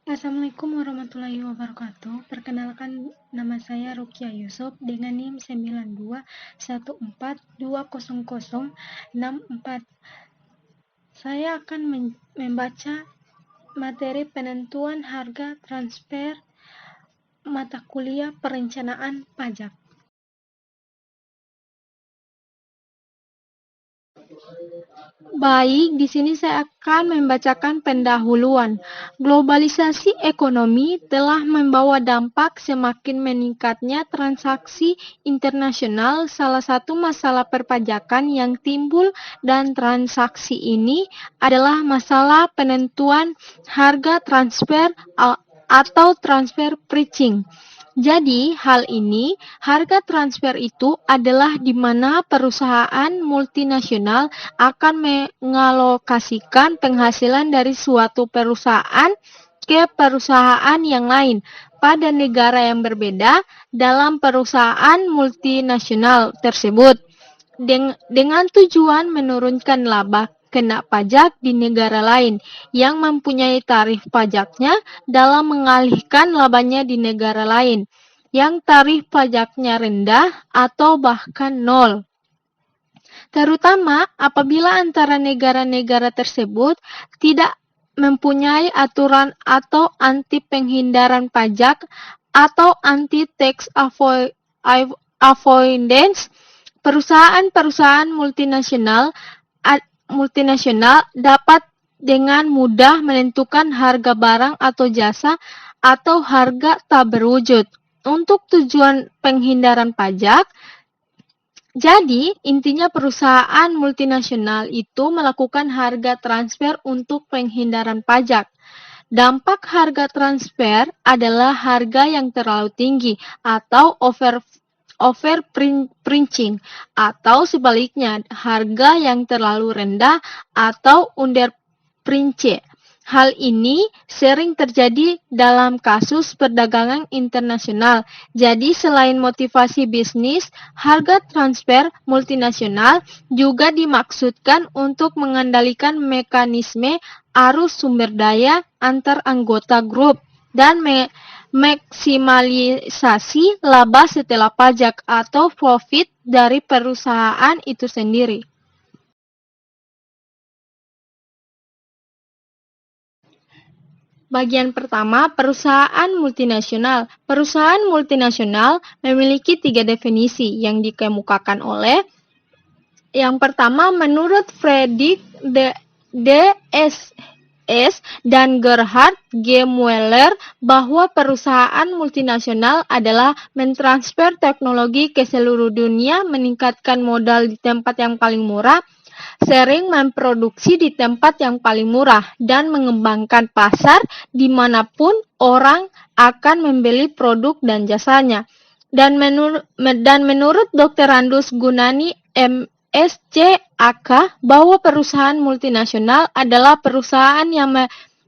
Assalamualaikum warahmatullahi wabarakatuh. Perkenalkan, nama saya Rukia Yusuf dengan NIM 9214200064. Saya akan membaca materi penentuan harga transfer mata kuliah perencanaan pajak. Baik, di sini saya akan membacakan pendahuluan. Globalisasi ekonomi telah membawa dampak semakin meningkatnya transaksi internasional. Salah satu masalah perpajakan yang timbul dan transaksi ini adalah masalah penentuan harga transfer atau transfer pricing. Jadi, hal ini, harga transfer itu adalah di mana perusahaan multinasional akan mengalokasikan penghasilan dari suatu perusahaan ke perusahaan yang lain pada negara yang berbeda dalam perusahaan multinasional tersebut dengan tujuan menurunkan laba kena pajak di negara lain yang mempunyai tarif pajaknya dalam mengalihkan labanya di negara lain yang tarif pajaknya rendah atau bahkan nol. Terutama apabila antara negara-negara tersebut tidak mempunyai aturan atau anti penghindaran pajak atau anti tax avoidance. Perusahaan-perusahaan multinasional dapat dengan mudah menentukan harga barang atau jasa atau harga tak berwujud untuk tujuan penghindaran pajak. Jadi, intinya perusahaan multinasional itu melakukan harga transfer untuk penghindaran pajak. Dampak harga transfer adalah harga yang terlalu tinggi atau overprinching, atau sebaliknya harga yang terlalu rendah atau underprince. Hal ini sering terjadi dalam kasus perdagangan internasional. Jadi selain motivasi bisnis, harga transfer multinasional juga dimaksudkan untuk mengendalikan mekanisme arus sumber daya antar anggota grup dan maksimalisasi laba setelah pajak atau profit dari perusahaan itu sendiri. Bagian pertama, perusahaan multinasional. Perusahaan multinasional memiliki 3 definisi yang dikemukakan oleh yang pertama, menurut Friedrich D.S. dan Gerhard G. Mueller, bahwa perusahaan multinasional adalah mentransfer teknologi ke seluruh dunia, meningkatkan modal di tempat yang paling murah, sering memproduksi di tempat yang paling murah, dan mengembangkan pasar dimanapun orang akan membeli produk dan jasanya. Dan menurut Dr. Randus Gunani, MSCAK, bahwa perusahaan multinasional adalah perusahaan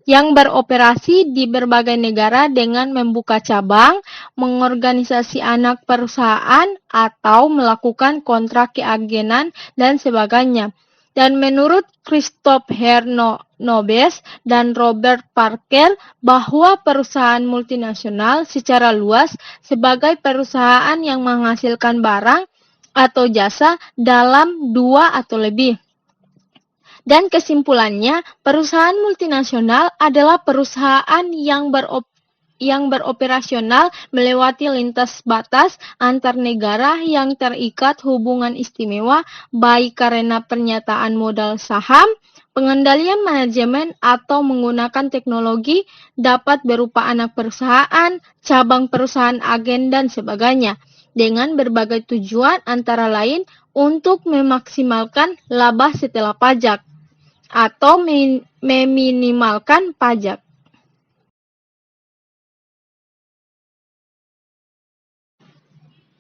yang beroperasi di berbagai negara dengan membuka cabang, mengorganisasi anak perusahaan, atau melakukan kontrak keagenan dan sebagainya. Dan menurut Christopher Nobes dan Robert Parker, bahwa perusahaan multinasional secara luas sebagai perusahaan yang menghasilkan barang atau jasa dalam 2 atau lebih. Dan kesimpulannya, perusahaan multinasional adalah perusahaan yang beroperasional melewati lintas batas antar negara yang terikat hubungan istimewa, baik karena pernyataan modal saham, pengendalian manajemen, atau menggunakan teknologi, dapat berupa anak perusahaan, cabang perusahaan agen, dan sebagainya, dengan berbagai tujuan antara lain untuk memaksimalkan laba setelah pajak atau meminimalkan pajak.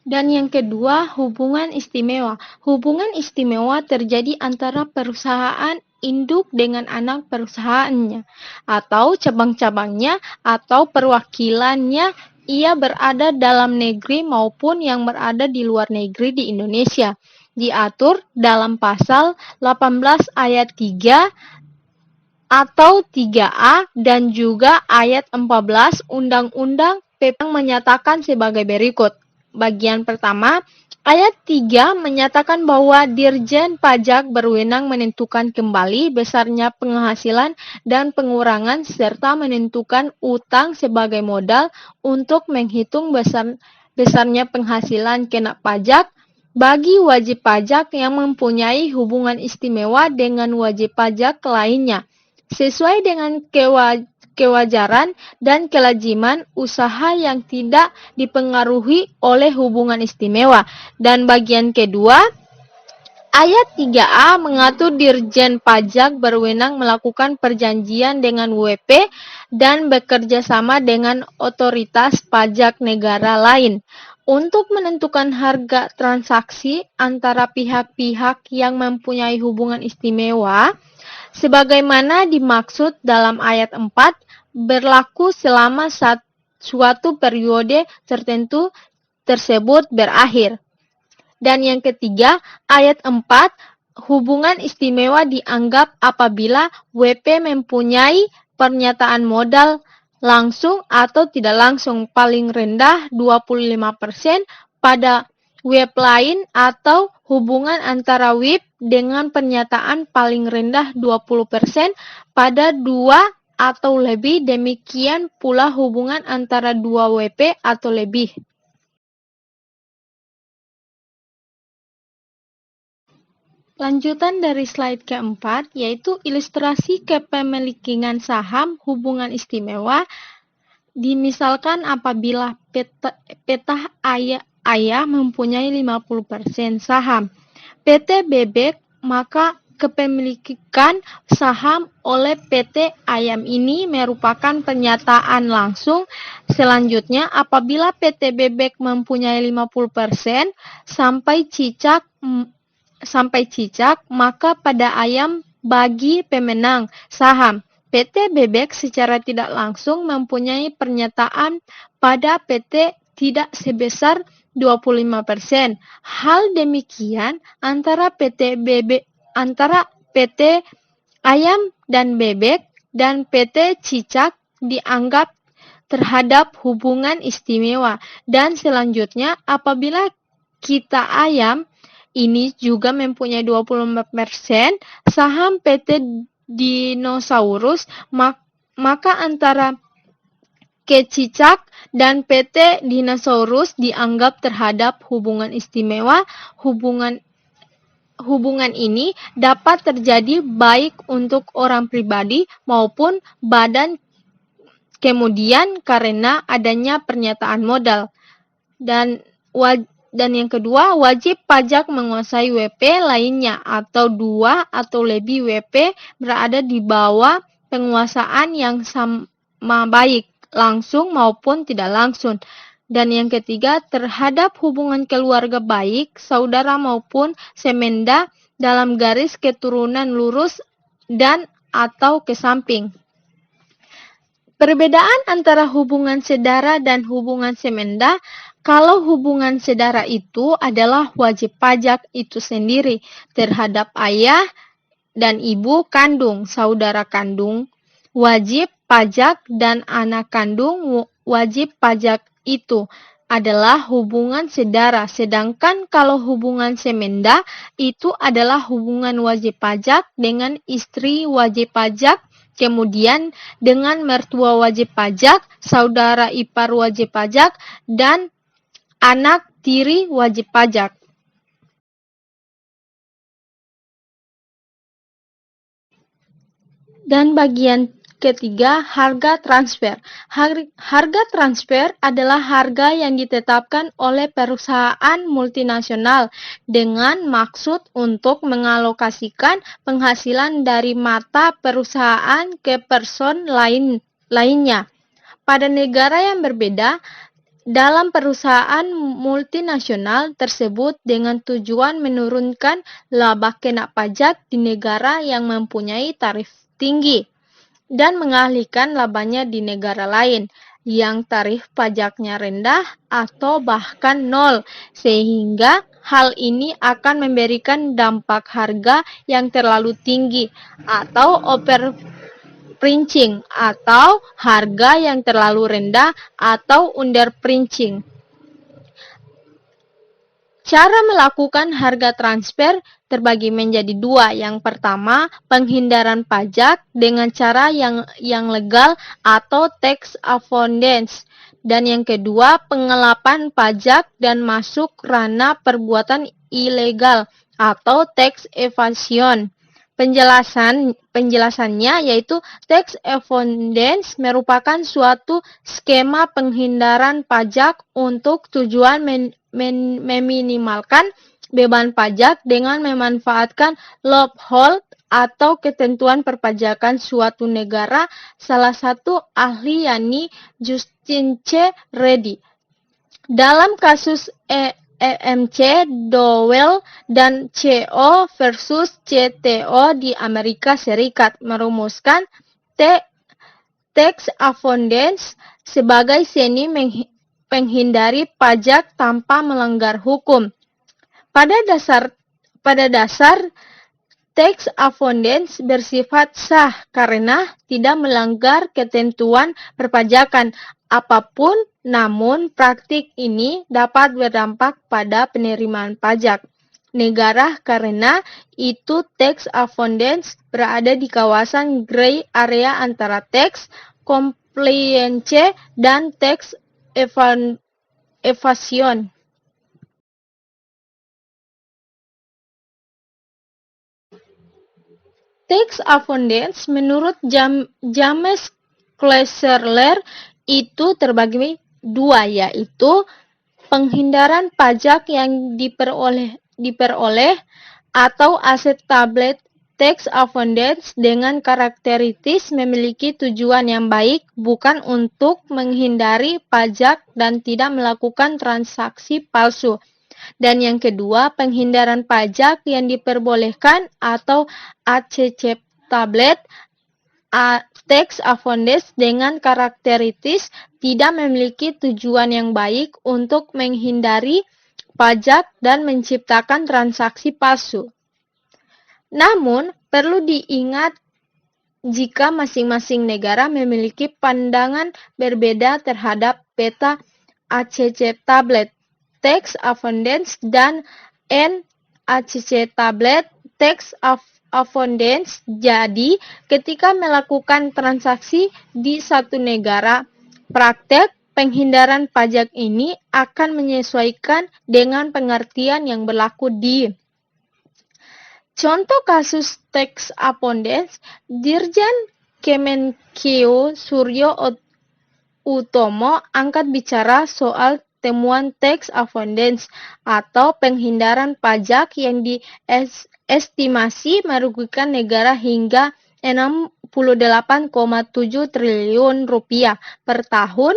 Dan yang kedua, hubungan istimewa. Hubungan istimewa terjadi antara perusahaan induk dengan anak perusahaannya, atau cabang-cabangnya, atau perwakilannya, ia berada dalam negeri maupun yang berada di luar negeri di Indonesia. Diatur dalam pasal 18 ayat 3 atau 3A dan juga ayat 14 Undang-Undang PP yang menyatakan sebagai berikut. Bagian pertama, ayat 3 menyatakan bahwa Dirjen Pajak berwenang menentukan kembali besarnya penghasilan dan pengurangan serta menentukan utang sebagai modal untuk menghitung besarnya penghasilan kena pajak bagi wajib pajak yang mempunyai hubungan istimewa dengan wajib pajak lainnya, sesuai dengan kewajaran dan kelaziman usaha yang tidak dipengaruhi oleh hubungan istimewa. Dan bagian kedua, ayat 3A mengatur Dirjen Pajak berwenang melakukan perjanjian dengan WP dan bekerja sama dengan otoritas pajak negara lain untuk menentukan harga transaksi antara pihak-pihak yang mempunyai hubungan istimewa sebagaimana dimaksud dalam ayat 4 berlaku selama suatu periode tertentu tersebut berakhir. Dan yang ketiga, ayat 4, hubungan istimewa dianggap apabila WP mempunyai pernyataan modal langsung atau tidak langsung paling rendah 25% pada web lain atau hubungan antara WIP dengan pernyataan paling rendah 20% pada dua atau lebih, demikian pula hubungan antara dua WP atau lebih. Lanjutan dari slide keempat, yaitu ilustrasi kepemilikan saham hubungan istimewa. Dimisalkan apabila PT Ayah mempunyai 50% saham PT Bebek, maka kepemilikan saham oleh PT Ayam ini merupakan pernyataan langsung. Selanjutnya, apabila PT Bebek mempunyai 50% sampai cicak, maka pada Ayam bagi pemenang saham. PT Bebek secara tidak langsung mempunyai pernyataan pada PT tidak sebesar 25%. Hal demikian antara PT Ayam dan Bebek dan PT Cicak dianggap terhadap hubungan istimewa. Dan selanjutnya, apabila kita Ayam ini juga mempunyai 25% saham PT Dinosaurus, maka antara Kecicak dan PT Dinosaurus dianggap terhadap hubungan istimewa. Hubungan ini dapat terjadi baik untuk orang pribadi maupun badan kemudian karena adanya pernyataan modal. Dan yang kedua, wajib pajak menguasai WP lainnya atau dua atau lebih WP berada di bawah penguasaan yang sama baik langsung maupun tidak langsung. Dan yang ketiga, terhadap hubungan keluarga baik, saudara maupun semenda dalam garis keturunan lurus dan atau ke samping. Perbedaan antara hubungan saudara dan hubungan semenda. Kalau hubungan saudara itu adalah wajib pajak itu sendiri terhadap ayah dan ibu kandung, saudara kandung, wajib pajak dan anak kandung wajib pajak itu adalah hubungan saudara. Sedangkan kalau hubungan semenda itu adalah hubungan wajib pajak dengan istri wajib pajak, kemudian dengan mertua wajib pajak, saudara ipar wajib pajak, dan anak tiri wajib pajak. Dan bagian ketiga, harga transfer. Harga transfer adalah harga yang ditetapkan oleh perusahaan multinasional dengan maksud untuk mengalokasikan penghasilan dari mata perusahaan ke person lainnya pada negara yang berbeda dalam perusahaan multinasional tersebut dengan tujuan menurunkan laba kena pajak di negara yang mempunyai tarif tinggi dan mengalihkan labanya di negara lain yang tarif pajaknya rendah atau bahkan nol, sehingga hal ini akan memberikan dampak harga yang terlalu tinggi atau overprinting atau harga yang terlalu rendah atau underprinting. Cara melakukan harga transfer terbagi menjadi dua. Yang pertama, penghindaran pajak dengan cara yang legal atau tax avoidance. Dan yang kedua, pengelapan pajak dan masuk ranah perbuatan ilegal atau tax evasion. Penjelasannya yaitu tax avoidance merupakan suatu skema penghindaran pajak untuk tujuan meminimalkan beban pajak dengan memanfaatkan loophole atau ketentuan perpajakan suatu negara. Salah satu ahli yakni Justin C. Reddy. Dalam kasus EMC Dowell dan CO versus CTO di Amerika Serikat merumuskan tax avoidance sebagai seni menghindari pajak tanpa melanggar hukum. Pada dasar tax avoidance bersifat sah karena tidak melanggar ketentuan perpajakan apapun, namun praktik ini dapat berdampak pada penerimaan pajak negara karena itu tax avoidance berada di kawasan gray area antara tax compliance dan tax evasion. Tax avoidance menurut James Chrysler itu terbagi dua, yaitu penghindaran pajak yang diperoleh atau aset tablet. Tax avoidance dengan karakteristik memiliki tujuan yang baik, bukan untuk menghindari pajak dan tidak melakukan transaksi palsu. Dan yang kedua, penghindaran pajak yang diperbolehkan atau ACC tablet. Tax avoidance dengan karakteristik tidak memiliki tujuan yang baik untuk menghindari pajak dan menciptakan transaksi palsu. Namun, perlu diingat jika masing-masing negara memiliki pandangan berbeda terhadap peta ACC tablet, tax avoidance, dan NACC tablet, tax avoidance. Jadi, ketika melakukan transaksi di satu negara, praktek penghindaran pajak ini akan menyesuaikan dengan pengertian yang berlaku di. Contoh kasus tax avoidance, Dirjen Kemenkeu Suryo Utomo angkat bicara soal temuan tax avoidance atau penghindaran pajak yang diestimasi merugikan negara hingga 68,7 triliun rupiah per tahun.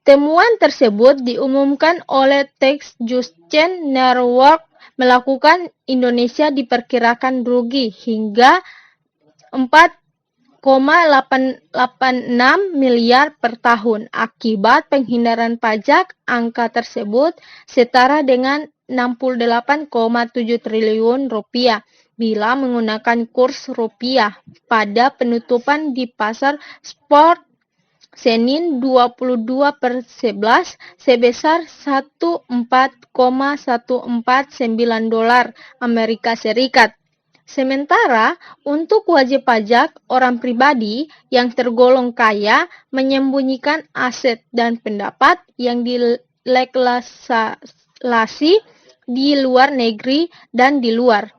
Temuan tersebut diumumkan oleh Tax Justice Network melakukan Indonesia diperkirakan rugi hingga 4,886 miliar per tahun akibat penghindaran pajak. Angka tersebut setara dengan 68,7 triliun rupiah bila menggunakan kurs rupiah pada penutupan di pasar spot Senin 22/11 sebesar 14,149 dolar Amerika Serikat. Sementara untuk wajib pajak orang pribadi yang tergolong kaya menyembunyikan aset dan pendapat yang dilegislasi di luar negeri dan di luar.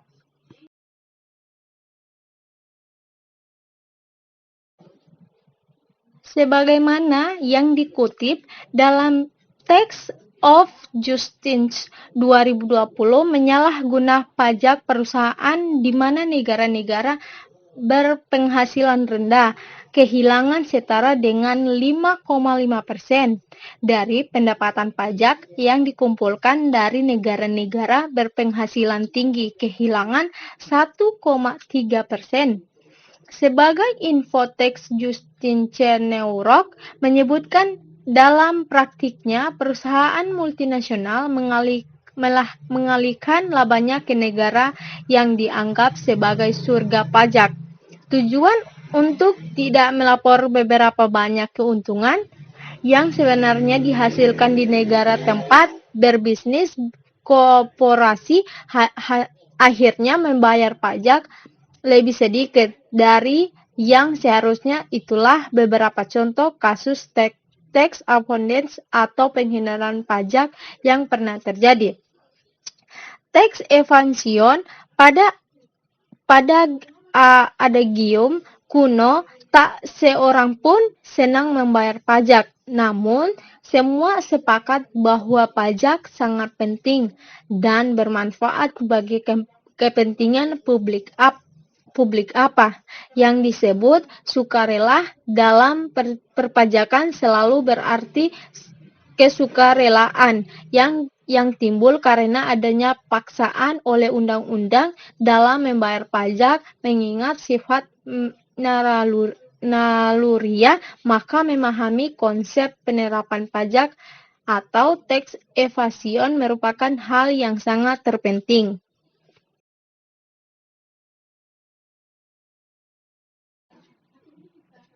Sebagaimana yang dikutip dalam Tax of Justice 2020 menyalahguna pajak perusahaan di mana negara-negara berpenghasilan rendah kehilangan setara dengan 5,5% dari pendapatan pajak yang dikumpulkan dari negara-negara berpenghasilan tinggi kehilangan 1,3%. Sebagai info Tax Justice Network menyebutkan dalam praktiknya perusahaan multinasional mengalihkan labanya ke negara yang dianggap sebagai surga pajak. Tujuan untuk tidak melapor beberapa banyak keuntungan yang sebenarnya dihasilkan di negara tempat berbisnis. Korporasi akhirnya membayar pajak lebih sedikit dari yang seharusnya. Itulah beberapa contoh kasus tax avoidance atau penghindaran pajak yang pernah terjadi. Tax evasion pada adagium kuno, tak seorang pun senang membayar pajak. Namun, semua sepakat bahwa pajak sangat penting dan bermanfaat bagi kepentingan publik. Publik apa yang disebut sukarela dalam perpajakan selalu berarti kesukarelaan yang timbul karena adanya paksaan oleh undang-undang dalam membayar pajak. Mengingat sifat naluriah, maka memahami konsep penerapan pajak atau tax evasion merupakan hal yang sangat terpenting.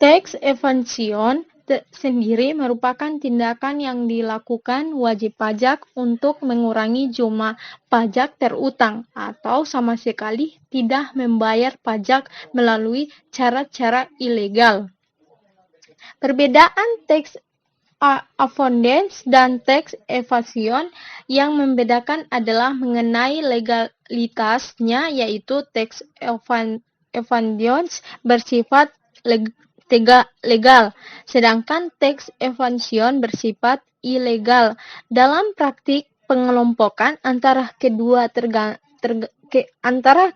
Tax evasion sendiri merupakan tindakan yang dilakukan wajib pajak untuk mengurangi jumlah pajak terutang atau sama sekali tidak membayar pajak melalui cara-cara ilegal. Perbedaan tax avoidance dan tax evasion yang membedakan adalah mengenai legalitasnya, yaitu tax avoidance bersifat legal, sedangkan tax evasion bersifat ilegal. Dalam praktik pengelompokan antara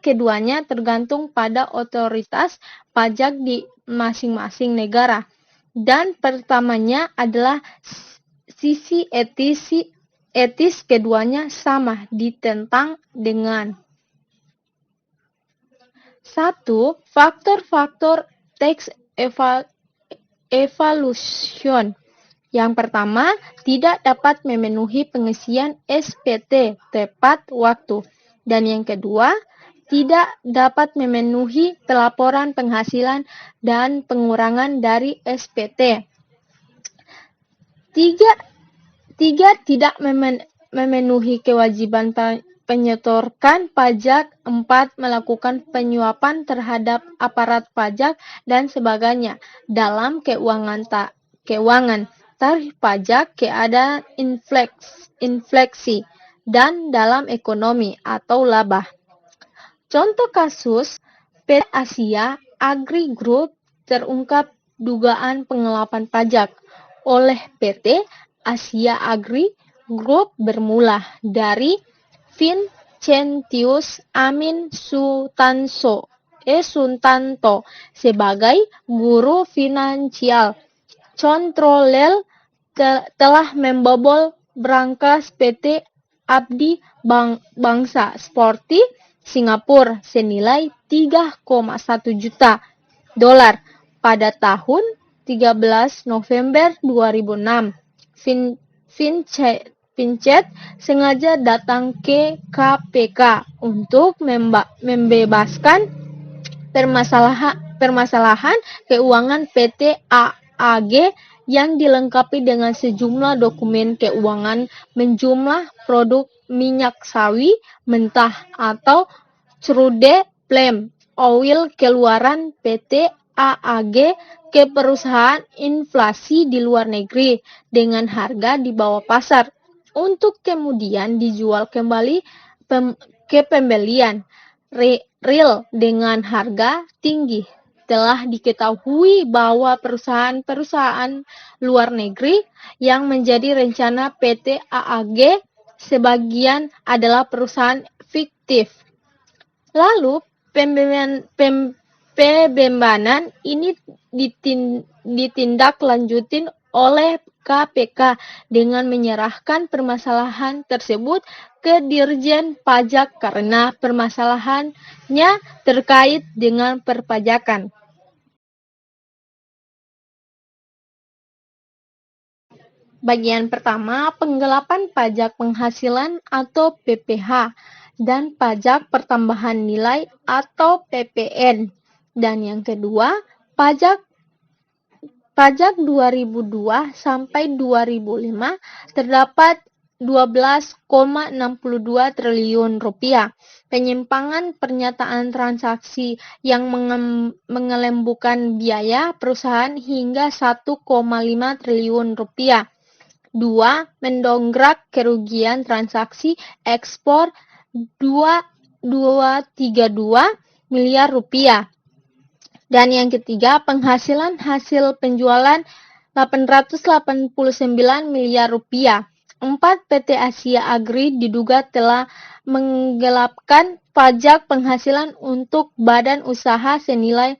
keduanya tergantung pada otoritas pajak di masing-masing negara. Dan pertamanya adalah sisi etis, keduanya sama ditentang dengan 1. Faktor-faktor tax evaluation. Yang pertama, tidak dapat memenuhi pengisian SPT tepat waktu. Dan yang kedua, tidak dapat memenuhi pelaporan penghasilan dan pengurangan dari SPT. 3. Tidak memenuhi kewajiban penyetorkan pajak. 4. Melakukan penyuapan terhadap aparat pajak dan sebagainya. Dalam keuangan, tarif pajak, keadaan inflasi, dan dalam ekonomi atau laba. Contoh kasus PT Asia Agri Group terungkap dugaan pengelapan pajak oleh PT Asia Agri Group bermula dari Vincentius Amin Sutanto sebagai guru finansial. Controller telah membobol brankas PT Abdi Bangsa Sporty Singapura senilai 3,1 juta dolar pada tahun 13 November 2006. Vincent sengaja datang ke KPK untuk membebaskan permasalahan keuangan PT AAG yang dilengkapi dengan sejumlah dokumen keuangan menjumlah produk minyak sawi mentah atau crude palm oil keluaran PT AAG ke perusahaan inflasi di luar negeri dengan harga di bawah pasar untuk kemudian dijual kembali ke pembelian real dengan harga tinggi. Telah diketahui bahwa perusahaan-perusahaan luar negeri yang menjadi rencana PT AAG sebagian adalah perusahaan fiktif. Lalu pembebanan ini ditindaklanjutin oleh KPK dengan menyerahkan permasalahan tersebut ke Dirjen Pajak karena permasalahannya terkait dengan perpajakan. Bagian pertama, penggelapan pajak penghasilan atau PPH dan pajak pertambahan nilai atau PPN. Dan yang kedua, Pajak Pajak 2002 sampai 2005 terdapat 12,62 triliun rupiah. Penyimpangan pernyataan transaksi yang mengelembukan biaya perusahaan hingga 1,5 triliun rupiah. 2. Mendongkrak kerugian transaksi ekspor 2,232 miliar rupiah. Dan yang ketiga, penghasilan hasil penjualan 889 miliar rupiah. 4. PT Asia Agri diduga telah menggelapkan pajak penghasilan untuk badan usaha senilai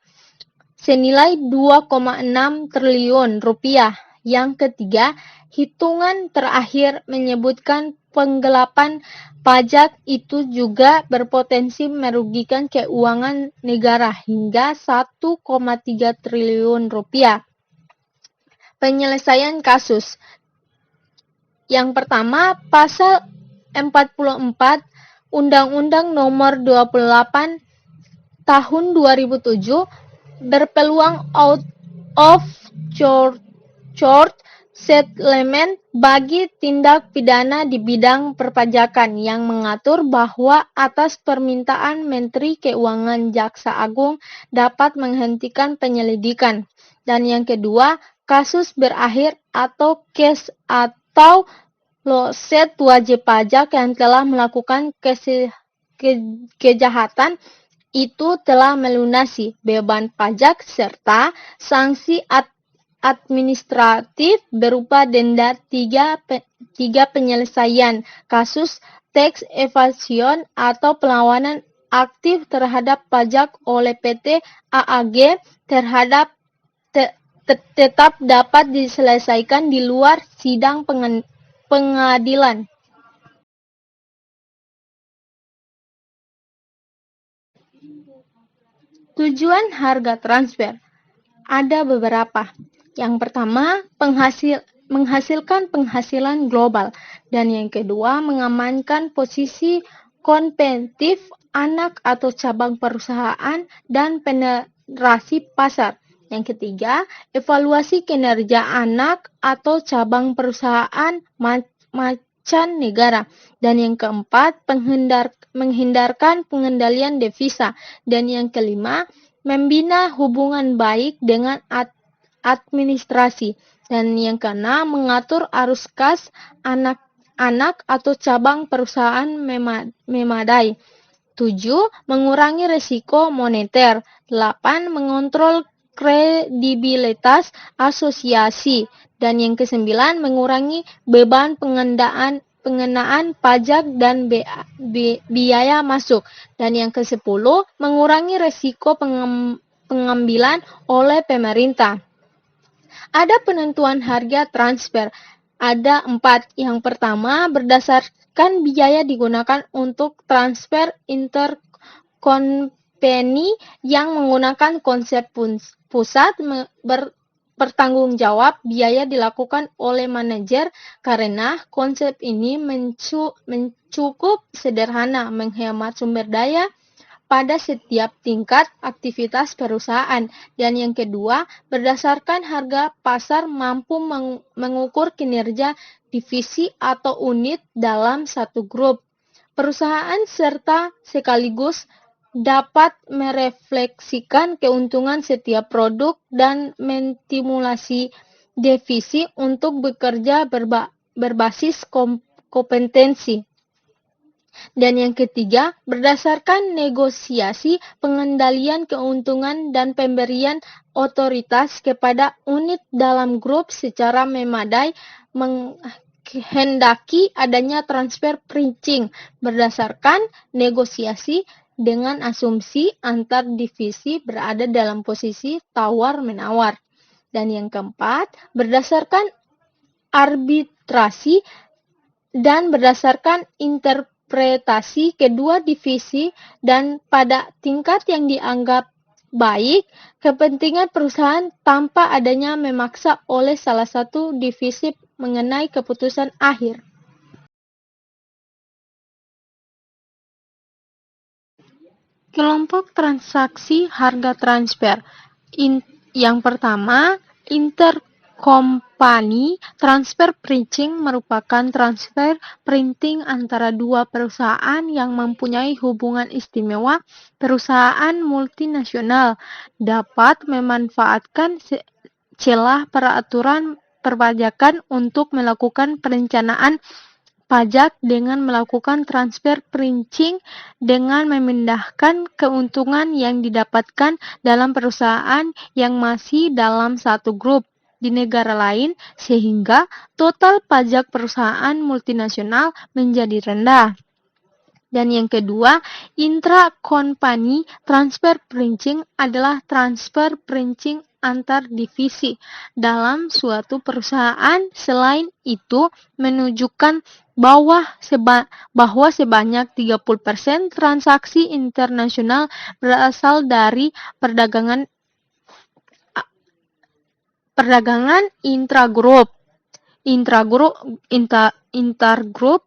2,6 triliun rupiah. Yang ketiga, hitungan terakhir menyebutkan penggelapan pajak itu juga berpotensi merugikan keuangan negara hingga 1,3 triliun rupiah. Penyelesaian kasus. Yang pertama, pasal 44 Undang-Undang Nomor 28 Tahun 2007 berpeluang out of court settlement bagi tindak pidana di bidang perpajakan yang mengatur bahwa atas permintaan Menteri Keuangan Jaksa Agung dapat menghentikan penyelidikan. Dan yang kedua, kasus berakhir atau case atau lawsuit wajib pajak yang telah melakukan kejahatan itu telah melunasi beban pajak serta sanksi administratif berupa denda 3 penyelesaian kasus tax evasion atau perlawanan aktif terhadap pajak oleh PT AAG terhadap tetap dapat diselesaikan di luar sidang pengadilan. Tujuan harga transfer ada beberapa. Yang pertama, menghasilkan penghasilan global, dan yang kedua, mengamankan posisi kompetitif anak atau cabang perusahaan dan penetrasi pasar. Yang ketiga, evaluasi kinerja anak atau cabang perusahaan mancanegara. Dan yang keempat, menghindarkan pengendalian devisa. Dan yang kelima, membina hubungan baik dengan administrasi. Dan yang keenam, mengatur arus kas anak atau cabang perusahaan memadai. 7. Mengurangi risiko moneter. 8. Mengontrol kredibilitas asosiasi. Dan yang kesembilan, mengurangi beban pengenaan pajak dan biaya masuk. Dan yang ke-10, mengurangi risiko pengambilan oleh pemerintah. Ada penentuan harga transfer. Ada 4. Yang pertama, berdasarkan biaya digunakan untuk transfer intercompany yang menggunakan konsep pusat bertanggung jawab. Biaya dilakukan oleh manajer karena konsep ini mencukup sederhana, menghemat sumber daya pada setiap tingkat aktivitas perusahaan. Dan yang kedua, berdasarkan harga pasar mampu mengukur kinerja divisi atau unit dalam satu grup perusahaan serta sekaligus dapat merefleksikan keuntungan setiap produk dan menstimulasi divisi untuk bekerja berbasis kompetensi. Dan yang ketiga, berdasarkan negosiasi, pengendalian keuntungan dan pemberian otoritas kepada unit dalam grup secara memadai menghendaki adanya transfer pricing berdasarkan negosiasi dengan asumsi antar divisi berada dalam posisi tawar-menawar. Dan yang keempat, berdasarkan arbitrasi dan berdasarkan interpretasi kedua divisi dan pada tingkat yang dianggap baik kepentingan perusahaan tanpa adanya memaksa oleh salah satu divisi mengenai keputusan akhir. Kelompok transaksi harga transfer Yang pertama, intercompany transfer printing merupakan transfer printing antara dua perusahaan yang mempunyai hubungan istimewa. Perusahaan multinasional dapat memanfaatkan celah peraturan perpajakan untuk melakukan perencanaan pajak dengan melakukan transfer printing dengan memindahkan keuntungan yang didapatkan dalam perusahaan yang masih dalam satu grup di negara lain sehingga total pajak perusahaan multinasional menjadi rendah. Dan yang kedua, intra-company transfer printing adalah transfer printing antar divisi dalam suatu perusahaan. Selain itu, menunjukkan bahwa sebanyak 30% transaksi internasional berasal dari perdagangan intergrup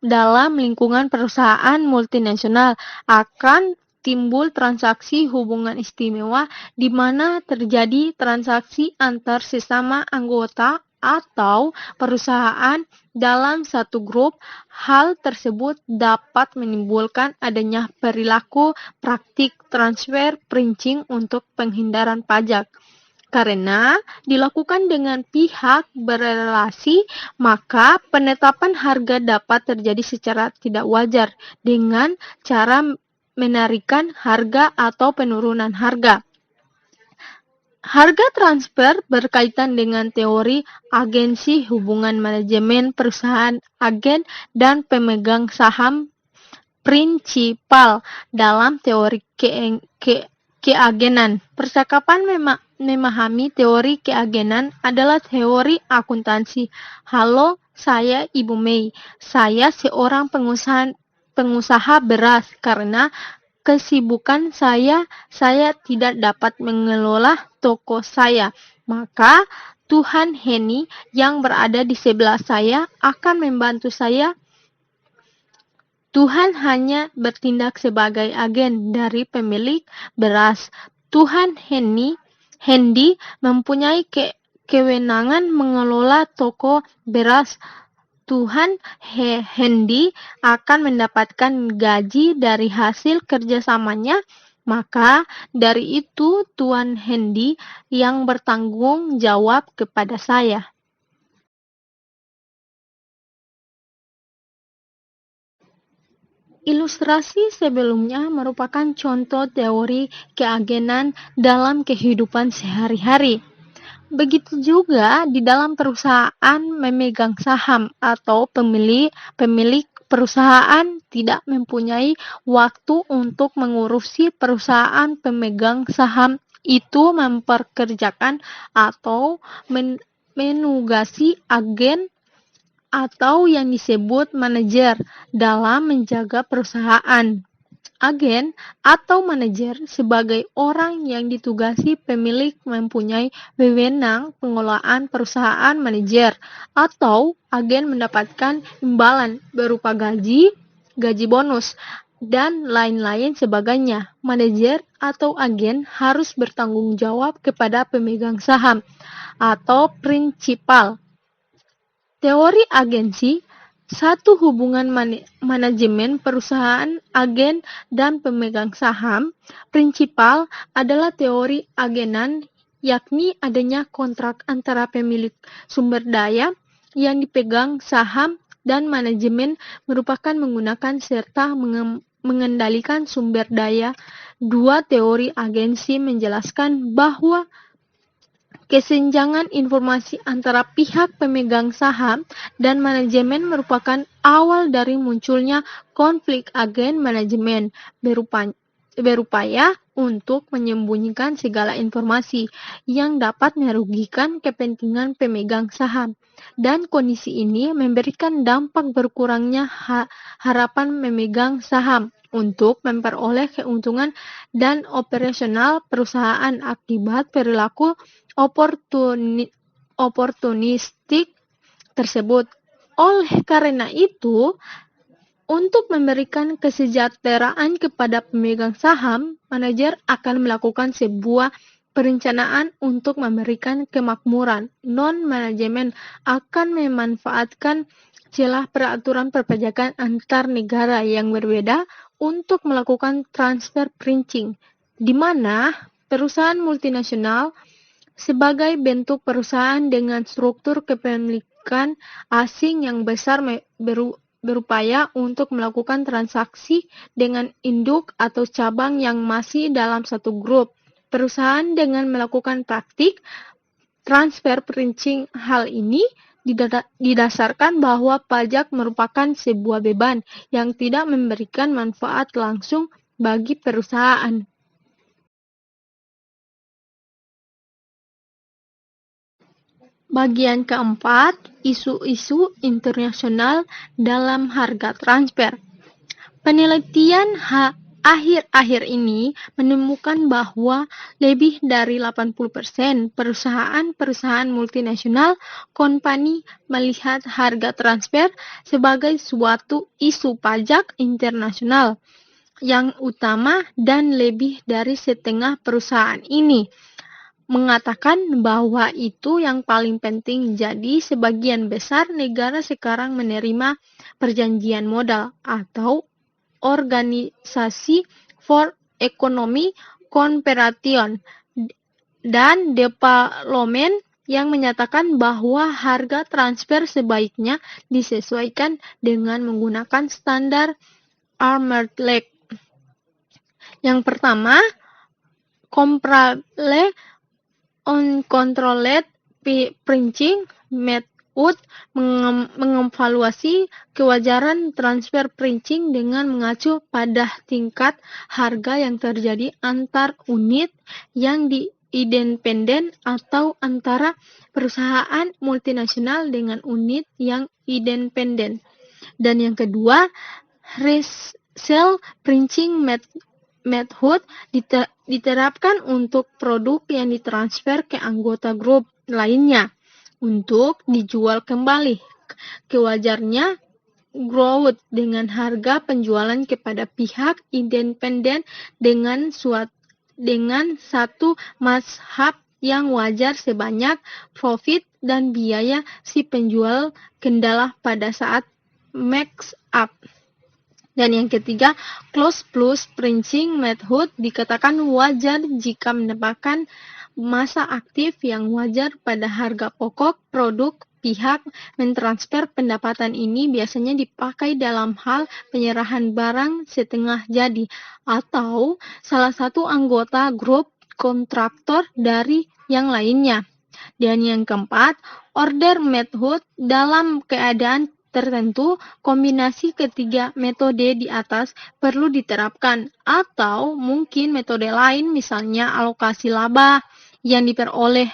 dalam lingkungan perusahaan multinasional akan timbul transaksi hubungan istimewa di mana terjadi transaksi antar sesama anggota atau perusahaan dalam satu grup. Hal tersebut dapat menimbulkan adanya perilaku praktik transfer printing untuk penghindaran pajak. Karena dilakukan dengan pihak berrelasi, maka penetapan harga dapat terjadi secara tidak wajar dengan cara menarikan harga atau penurunan harga. Harga transfer berkaitan dengan teori agensi hubungan manajemen perusahaan agen dan pemegang saham prinsipal dalam teori keagenan. Percakapan memahami teori keagenan adalah teori akuntansi. Halo, saya Ibu Mei. Saya seorang pengusaha beras. Karena kesibukan saya tidak dapat mengelola toko saya. Maka Tuhan Henny yang berada di sebelah saya akan membantu saya. Tuhan hanya bertindak sebagai agen dari pemilik beras. Tuhan Hendy mempunyai kewenangan mengelola toko beras. Tuhan Hendy akan mendapatkan gaji dari hasil kerjasamanya. Maka dari itu Tuan Hendy yang bertanggung jawab kepada saya. Ilustrasi sebelumnya merupakan contoh teori keagenan dalam kehidupan sehari-hari. Begitu juga di dalam perusahaan memegang saham atau pemilik perusahaan tidak mempunyai waktu untuk mengurusi perusahaan pemegang saham itu memperkerjakan atau menugasi agen atau yang disebut manajer dalam menjaga perusahaan. Agen atau manajer sebagai orang yang ditugasi pemilik mempunyai wewenang pengelolaan perusahaan. Manajer atau agen mendapatkan imbalan berupa gaji bonus, dan lain-lain sebagainya. Manajer atau agen harus bertanggung jawab kepada pemegang saham atau prinsipal. Teori agensi, satu hubungan manajemen perusahaan, agen, dan pemegang saham. Prinsipal adalah teori agenan, yakni adanya kontrak antara pemilik sumber daya yang dipegang saham dan manajemen merupakan menggunakan serta mengendalikan sumber daya. Dua teori agensi menjelaskan bahwa kesenjangan informasi antara pihak pemegang saham dan manajemen merupakan awal dari munculnya konflik. Agen manajemen berupaya untuk menyembunyikan segala informasi yang dapat merugikan kepentingan pemegang saham, dan kondisi ini memberikan dampak berkurangnya harapan memegang saham untuk memperoleh keuntungan dan operasional perusahaan akibat perilaku oportunistik tersebut. Oleh karena itu, untuk memberikan kesejahteraan kepada pemegang saham, manajer akan melakukan sebuah perencanaan untuk memberikan kemakmuran. Non-manajemen akan memanfaatkan celah peraturan perpajakan antar negara yang berbeda untuk melakukan transfer printing, di mana perusahaan multinasional sebagai bentuk perusahaan dengan struktur kepemilikan asing yang besar berupaya untuk melakukan transaksi dengan induk atau cabang yang masih dalam satu grup perusahaan dengan melakukan praktik transfer printing. Hal ini didasarkan bahwa pajak merupakan sebuah beban yang tidak memberikan manfaat langsung bagi perusahaan. Bagian keempat, isu-isu internasional dalam harga transfer. Penelitian akhir-akhir ini menemukan bahwa lebih dari 80% perusahaan-perusahaan multinasional kompani melihat harga transfer sebagai suatu isu pajak internasional yang utama, dan lebih dari setengah perusahaan ini mengatakan bahwa itu yang paling penting. Jadi sebagian besar negara sekarang menerima perjanjian modal atau Organisasi for Economic Cooperation dan Development yang menyatakan bahwa harga transfer sebaiknya disesuaikan dengan menggunakan standar arm's length. Yang pertama, Comparable Uncontrolled Printing Method mengevaluasi kewajaran transfer printing dengan mengacu pada tingkat harga yang terjadi antar unit yang independen atau antara perusahaan multinasional dengan unit yang independen. Dan yang kedua, resale printing method diterapkan untuk produk yang ditransfer ke anggota grup lainnya untuk dijual kembali. Kewajarnya growth dengan harga penjualan kepada pihak independen dengan satu mazhab yang wajar sebanyak profit dan biaya si penjual kendala pada saat max up. Dan yang ketiga, close plus printing method dikatakan wajar jika mendapatkan masa aktif yang wajar pada harga pokok produk. Pihak mentransfer pendapatan ini biasanya dipakai dalam hal penyerahan barang setengah jadi atau salah satu anggota grup kontraktor dari yang lainnya. Dan yang keempat, order method. Dalam keadaan tertentu, kombinasi ketiga metode di atas perlu diterapkan, atau mungkin metode lain, misalnya alokasi laba yang diperoleh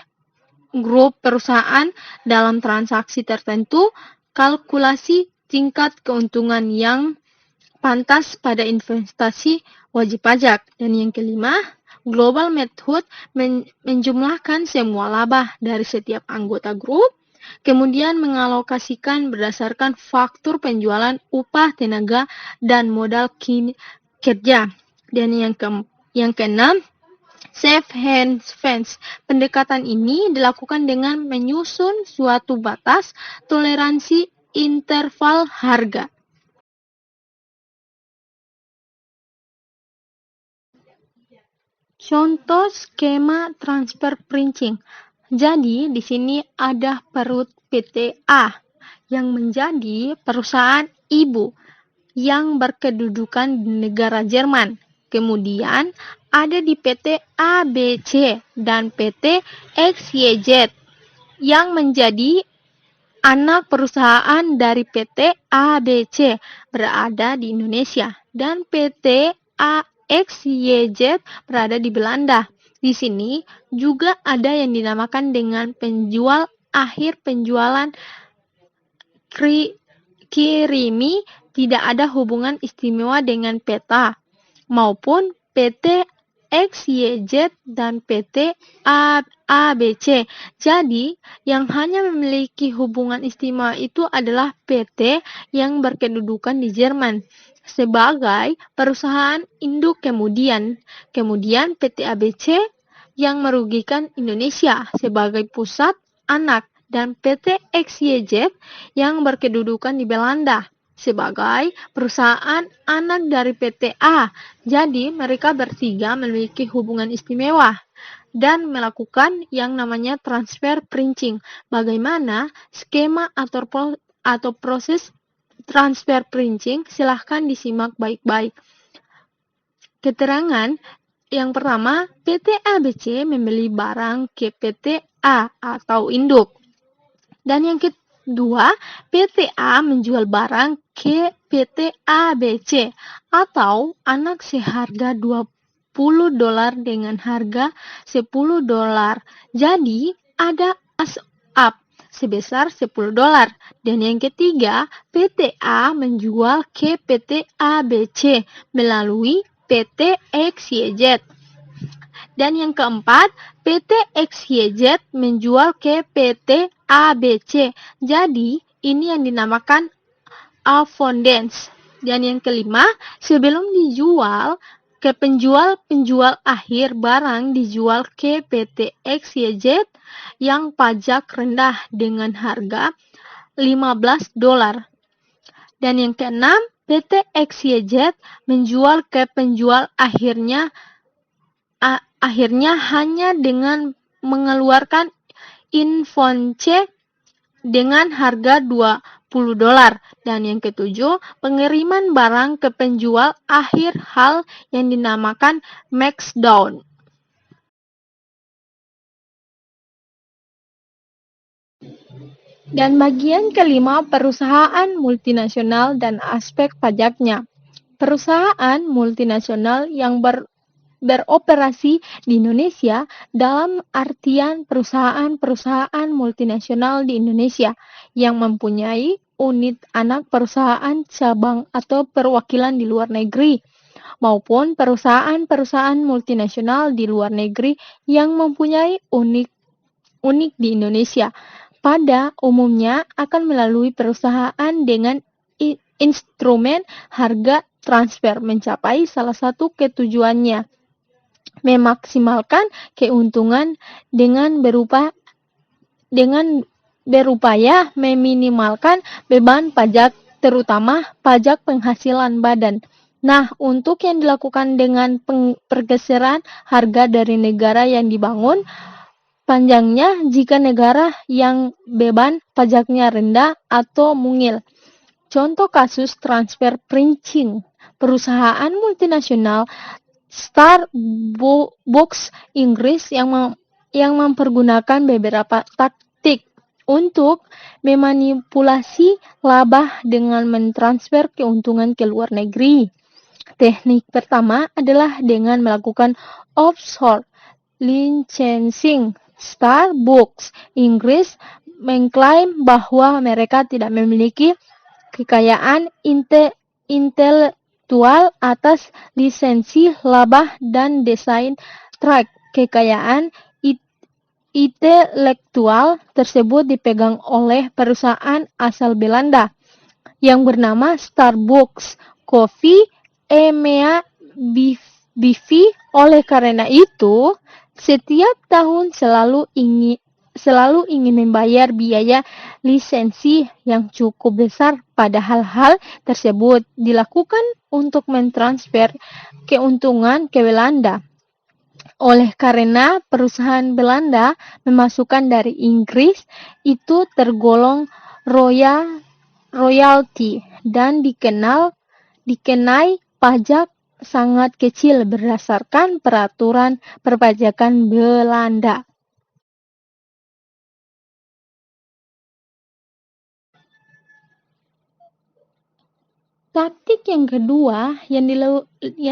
grup perusahaan dalam transaksi tertentu, kalkulasi tingkat keuntungan yang pantas pada investasi wajib pajak. Dan yang kelima, global method menjumlahkan semua laba dari setiap anggota grup, kemudian mengalokasikan berdasarkan faktur penjualan, upah tenaga, dan modal kerja. Dan yang keenam, safe hands fence. Pendekatan ini dilakukan dengan menyusun suatu batas toleransi interval harga. Contoh skema transfer printing. Jadi di sini ada perut PT A yang menjadi perusahaan ibu yang berkedudukan di negara Jerman. Kemudian ada di PT ABC dan PT XYZ yang menjadi anak perusahaan dari PT ABC berada di Indonesia dan PT XYZ berada di Belanda. Di sini juga ada yang dinamakan dengan penjual akhir penjualan kirimi, tidak ada hubungan istimewa dengan peta maupun PT XYZ dan PT ABC. Jadi, yang hanya memiliki hubungan istimewa itu adalah PT yang berkedudukan di Jerman sebagai perusahaan induk. Kemudian PT ABC yang merugikan Indonesia sebagai pusat anak dan PT XYZ yang berkedudukan di Belanda sebagai perusahaan anak dari PT A. Jadi mereka bertiga memiliki hubungan istimewa dan melakukan yang namanya transfer printing. Bagaimana skema atau proses transfer printing? Silahkan disimak baik-baik. Keterangan yang pertama, PT ABC membeli barang ke PT A atau induk. Dan yang kedua, PT A menjual barang ke PT ABC atau anak seharga $20 dengan harga $10. Jadi ada up sebesar $10. Dan yang ketiga, PT A menjual ke PT ABC melalui PT XYZ. Dan yang keempat, PT XYZ menjual ke PT ABC. Jadi, ini yang dinamakan abundance. Dan yang kelima, sebelum dijual ke penjual akhir, barang dijual ke PT XYZ yang pajak rendah dengan harga $15. Dan yang keenam, PT XYZ menjual ke penjual akhirnya hanya dengan mengeluarkan invoice dengan harga $20. Dan yang ketujuh, pengiriman barang ke penjual akhir hal yang dinamakan markdown. Dan bagian kelima, perusahaan multinasional dan aspek pajaknya. Perusahaan multinasional yang beroperasi di Indonesia dalam artian perusahaan-perusahaan multinasional di Indonesia yang mempunyai unit anak perusahaan cabang atau perwakilan di luar negeri, maupun perusahaan-perusahaan multinasional di luar negeri yang mempunyai unik di Indonesia. Pada umumnya akan melalui perusahaan dengan instrumen harga transfer mencapai salah satu ketujuannya, memaksimalkan keuntungan dengan berupaya meminimalkan beban pajak, terutama pajak penghasilan badan. Nah, untuk yang dilakukan dengan pergeseran harga dari negara yang dibangun, panjangnya jika negara yang beban pajaknya rendah atau mungil. Contoh kasus transfer printing. Perusahaan multinasional Starbucks Inggris yang mempergunakan beberapa taktik untuk memanipulasi laba dengan mentransfer keuntungan ke luar negeri. Teknik pertama adalah dengan melakukan offshore licensing. Starbucks Inggris mengklaim bahwa mereka tidak memiliki kekayaan intelektual atas lisensi laba dan desain track. Kekayaan intelektual tersebut dipegang oleh perusahaan asal Belanda yang bernama Starbucks Coffee EMEA BV. Oleh karena itu, setiap tahun selalu ingin membayar biaya lisensi yang cukup besar, padahal hal tersebut dilakukan untuk mentransfer keuntungan ke Belanda. Oleh karena perusahaan Belanda memasukkan dari Inggris, itu tergolong royalti dan dikenai pajak sangat kecil berdasarkan peraturan perpajakan Belanda. Taktik yang kedua yang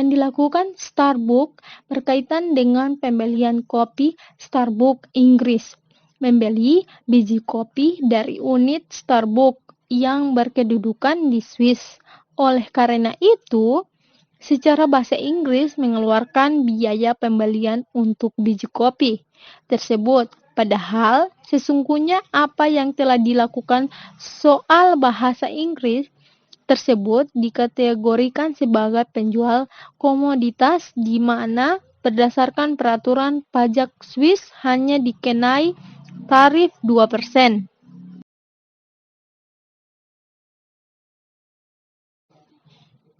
dilakukan Starbucks berkaitan dengan pembelian kopi Starbucks Inggris. Membeli biji kopi dari unit Starbucks yang berkedudukan di Swiss. Oleh karena itu, secara bahasa Inggris mengeluarkan biaya pembelian untuk biji kopi tersebut. Padahal sesungguhnya apa yang telah dilakukan soal bahasa Inggris tersebut dikategorikan sebagai penjual komoditas, di mana berdasarkan peraturan pajak Swiss hanya dikenai tarif 2%.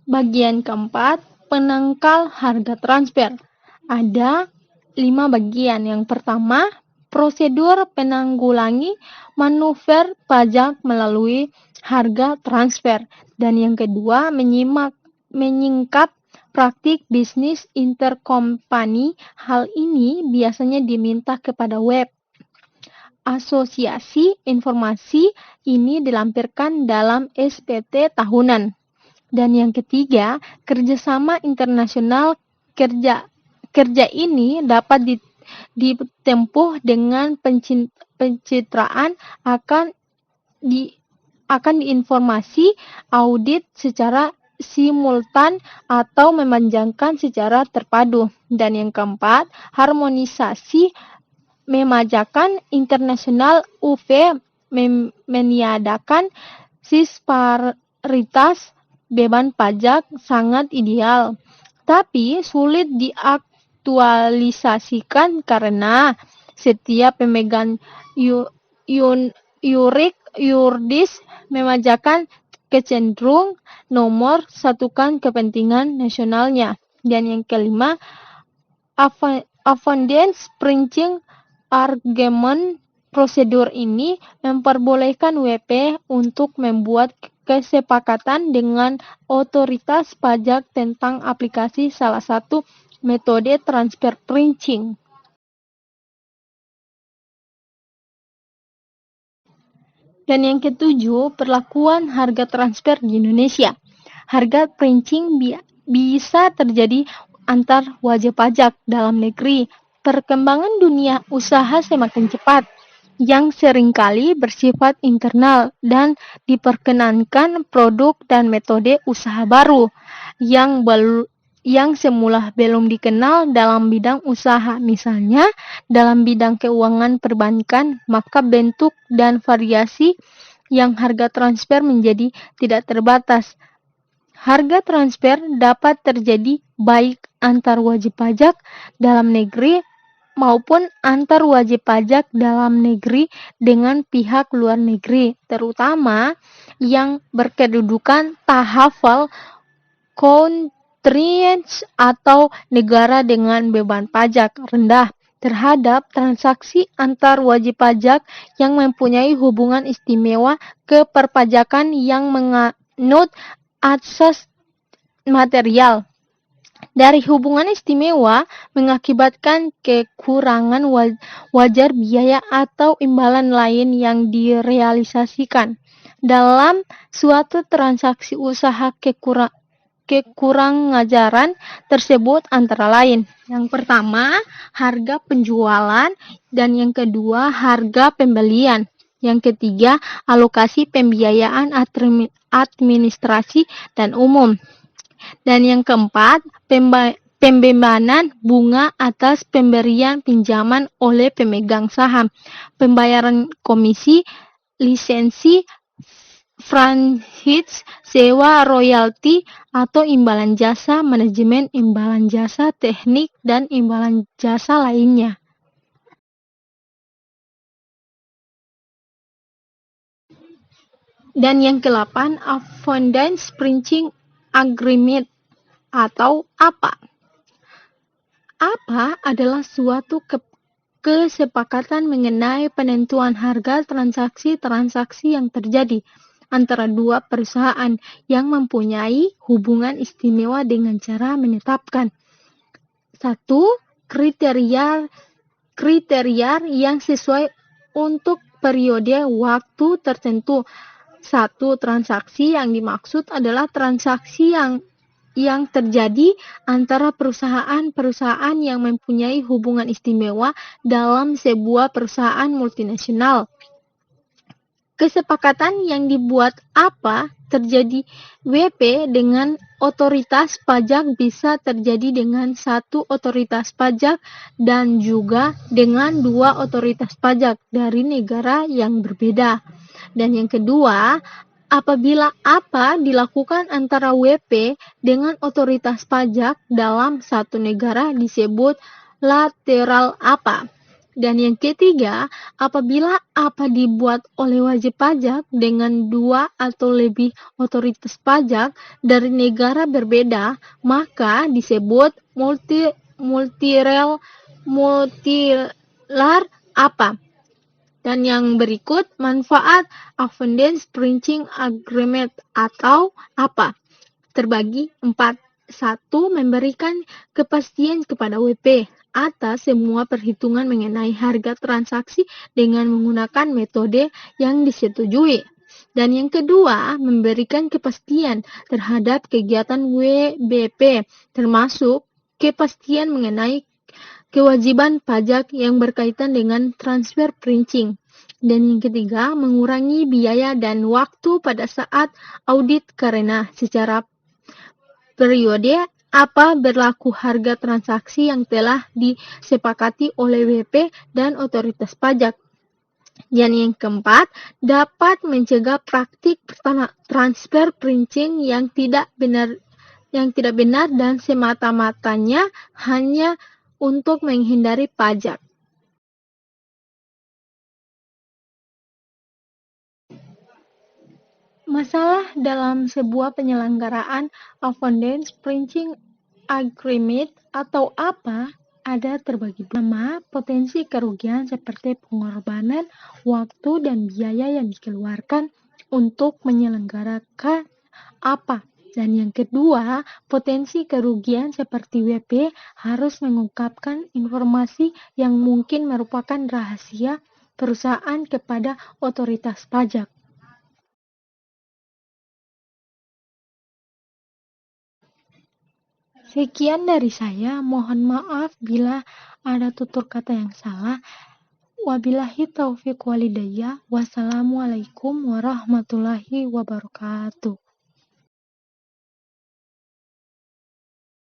Bagian keempat, penangkal harga transfer. Ada 5 bagian. Yang pertama, prosedur penanggulangi manuver pajak melalui harga transfer. Dan yang kedua, menyingkap praktik bisnis interkompani. Hal ini biasanya diminta kepada web asosiasi informasi ini dilampirkan dalam SPT tahunan. Dan yang ketiga, kerjasama internasional. Kerja ini dapat ditempuh dengan pencitraan akan diinformasi audit secara simultan atau memanjangkan secara terpadu. Dan yang keempat, harmonisasi memajakan internasional UV meniadakan disparitas beban pajak sangat ideal, tapi sulit diaktualisasikan karena setiap pemegang yuridis memajakan kecenderung nomor satukan kepentingan nasionalnya. Dan yang kelima, avoidance printing argument. Prosedur ini memperbolehkan WP untuk membuat kesepakatan dengan otoritas pajak tentang aplikasi salah satu metode transfer printing. Dan yang ketujuh, perlakuan harga transfer di Indonesia. Harga printing bisa terjadi antar wajib pajak dalam negeri. Perkembangan dunia usaha semakin cepat, yang seringkali bersifat internal dan diperkenankan produk dan metode usaha baru yang semula belum dikenal dalam bidang usaha. Misalnya, dalam bidang keuangan perbankan, maka bentuk dan variasi yang harga transfer menjadi tidak terbatas. Harga transfer dapat terjadi baik antar wajib pajak dalam negeri maupun antar wajib pajak dalam negeri dengan pihak luar negeri, terutama yang berkedudukan tahafal countries atau negara dengan beban pajak rendah terhadap transaksi antar wajib pajak yang mempunyai hubungan istimewa keperpajakan yang menganut asas material. Dari hubungan istimewa mengakibatkan kekurangan wajar biaya atau imbalan lain yang direalisasikan dalam suatu transaksi usaha. Kekurang-ajaran tersebut antara lain, yang pertama, harga penjualan, dan yang kedua, harga pembelian. Yang ketiga, alokasi pembiayaan administrasi dan umum. Dan yang keempat, pembebanan bunga atas pemberian pinjaman oleh pemegang saham, pembayaran komisi, lisensi, franchise, sewa, royalti, atau imbalan jasa manajemen, imbalan jasa teknik, dan imbalan jasa lainnya. Dan yang ke-8, avoidance printing agreement atau APA. APA adalah suatu kesepakatan mengenai penentuan harga transaksi yang terjadi antara dua perusahaan yang mempunyai hubungan istimewa dengan cara menetapkan satu kriteria yang sesuai untuk periode waktu tertentu. Satu transaksi yang dimaksud adalah transaksi yang terjadi antara perusahaan yang mempunyai hubungan istimewa dalam sebuah perusahaan multinasional. Kesepakatan yang dibuat APA terjadi WP dengan otoritas pajak bisa terjadi dengan satu otoritas pajak dan juga dengan dua otoritas pajak dari negara yang berbeda. Dan yang kedua, Apabila apa dilakukan antara WP dengan otoritas pajak dalam satu negara disebut lateral apa. Dan yang ketiga, apabila apa dibuat oleh wajib pajak dengan dua atau lebih otoritas pajak dari negara berbeda, maka disebut multilar apa. Dan yang berikut, manfaat Avoidance Printing Agreement atau apa? Terbagi 4. 1. Memberikan kepastian kepada WP atas semua perhitungan mengenai harga transaksi dengan menggunakan metode yang disetujui. Dan yang kedua, memberikan kepastian terhadap kegiatan WBP, termasuk kepastian mengenai kewajiban pajak yang berkaitan dengan transfer printing. Dan yang ketiga, mengurangi biaya dan waktu pada saat audit karena secara periode apa berlaku harga transaksi yang telah disepakati oleh WP dan otoritas pajak. Dan yang keempat, dapat mencegah praktik transfer printing yang tidak benar dan semata-matanya hanya untuk menghindari pajak. Masalah dalam sebuah penyelenggaraan Avoidance Printing Agreement atau apa ada terbagi. Pertama, potensi kerugian seperti pengorbanan waktu dan biaya yang dikeluarkan untuk menyelenggarakan apa. Dan yang kedua, potensi kerugian seperti WP harus mengungkapkan informasi yang mungkin merupakan rahasia perusahaan kepada otoritas pajak. Sekian dari saya, mohon maaf bila ada tutur kata yang salah. Wabillahi taufiq walhidayah. Wassalamualaikum warahmatullahi wabarakatuh.